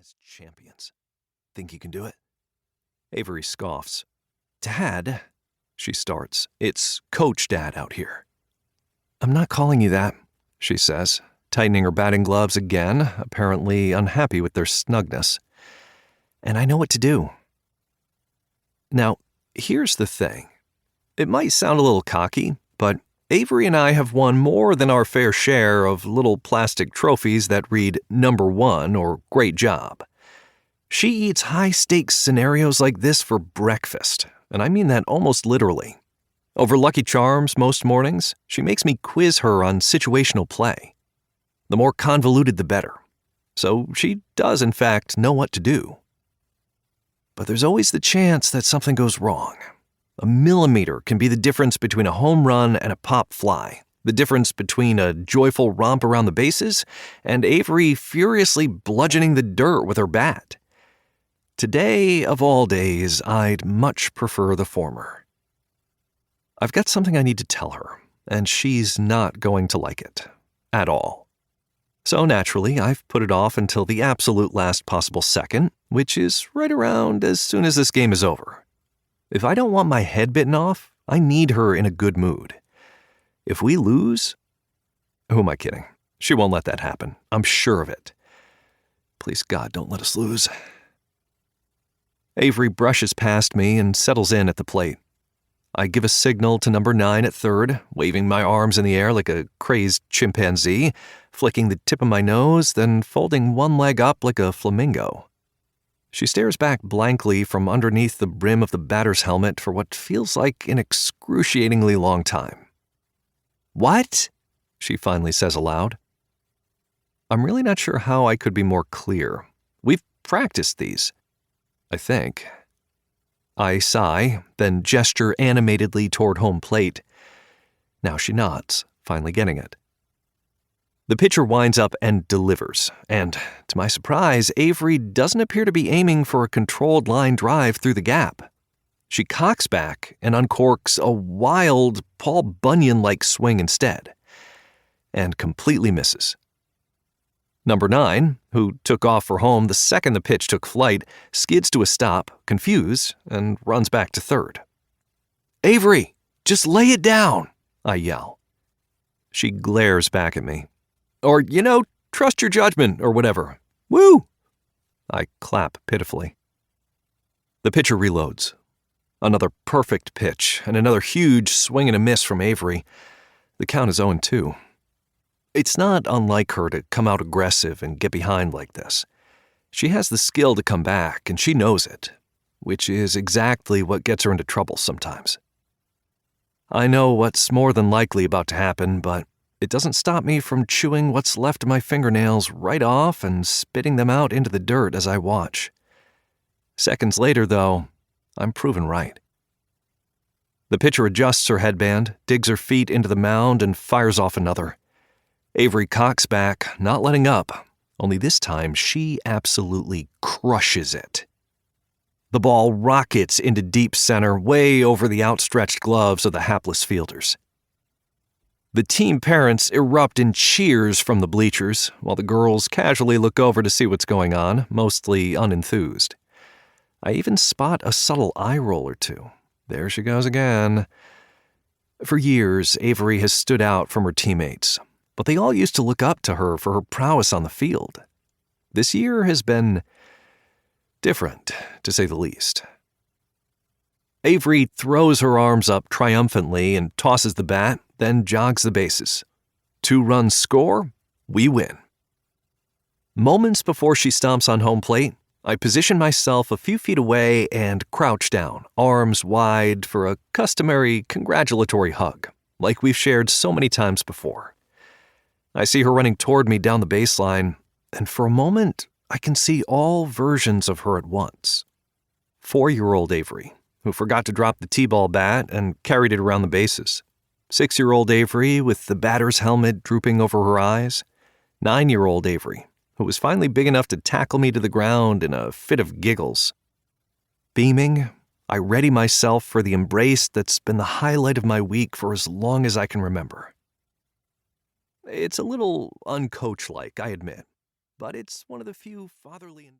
as champions. Think you can do it? Avery scoffs. Dad, she starts. It's Coach Dad out here. I'm not calling you that, she says, tightening her batting gloves again, apparently unhappy with their snugness. And I know what to do. Now, here's the thing. It might sound a little cocky, but Avery and I have won more than our fair share of little plastic trophies that read number 1 or great job. She eats high-stakes scenarios like this for breakfast, and I mean that almost literally. Over Lucky Charms most mornings, she makes me quiz her on situational play. The more convoluted, the better. So she does, in fact, know what to do. But there's always the chance that something goes wrong. A millimeter can be the difference between a home run and a pop fly, the difference between a joyful romp around the bases and Avery furiously bludgeoning the dirt with her bat. Today, of all days, I'd much prefer the former. I've got something I need to tell her, and she's not going to like it. At all. So naturally, I've put it off until the absolute last possible second, which is right around as soon as this game is over. If I don't want my head bitten off, I need her in a good mood. If we lose... Who am I kidding? She won't let that happen. I'm sure of it. Please God, don't let us lose. Avery brushes past me and settles in at the plate. I give a signal to number 9 at third, waving my arms in the air like a crazed chimpanzee, flicking the tip of my nose, then folding one leg up like a flamingo. She stares back blankly from underneath the brim of the batter's helmet for what feels like an excruciatingly long time. What? She finally says aloud. I'm really not sure how I could be more clear. We've practiced these. I think. I sigh, then gesture animatedly toward home plate. Now she nods, finally getting it. The pitcher winds up and delivers, and, to my surprise, Avery doesn't appear to be aiming for a controlled line drive through the gap. She cocks back and uncorks a wild, Paul Bunyan-like swing instead, and completely misses. Number 9, who took off for home the second the pitch took flight, skids to a stop, confused, and runs back to third. Avery, just lay it down, I yell. She glares back at me. Or, trust your judgment, or whatever. Woo! I clap pitifully. The pitcher reloads. Another perfect pitch, and another huge swing and a miss from Avery. The count is 0-2. It's not unlike her to come out aggressive and get behind like this. She has the skill to come back, and she knows it, which is exactly what gets her into trouble sometimes. I know what's more than likely about to happen, but it doesn't stop me from chewing what's left of my fingernails right off and spitting them out into the dirt as I watch. Seconds later, though, I'm proven right. The pitcher adjusts her headband, digs her feet into the mound, and fires off another. Avery cocks back, not letting up, only this time she absolutely crushes it. The ball rockets into deep center, way over the outstretched gloves of the hapless fielders. The team parents erupt in cheers from the bleachers, while the girls casually look over to see what's going on, mostly unenthused. I even spot a subtle eye roll or two. There she goes again. For years, Avery has stood out from her teammates, but they all used to look up to her for her prowess on the field. This year has been different, to say the least. Avery throws her arms up triumphantly and tosses the bat, then jogs the bases. 2 runs score, we win. Moments before she stomps on home plate, I position myself a few feet away and crouch down, arms wide for a customary congratulatory hug, like we've shared so many times before. I see her running toward me down the baseline, and for a moment, I can see all versions of her at once. 4-year-old Avery, who forgot to drop the T-ball bat and carried it around the bases. 6-year-old Avery with the batter's helmet drooping over her eyes. 9-year-old Avery, who was finally big enough to tackle me to the ground in a fit of giggles. Beaming, I ready myself for the embrace that's been the highlight of my week for as long as I can remember. It's a little uncoach-like, I admit, but it's one of the few fatherly...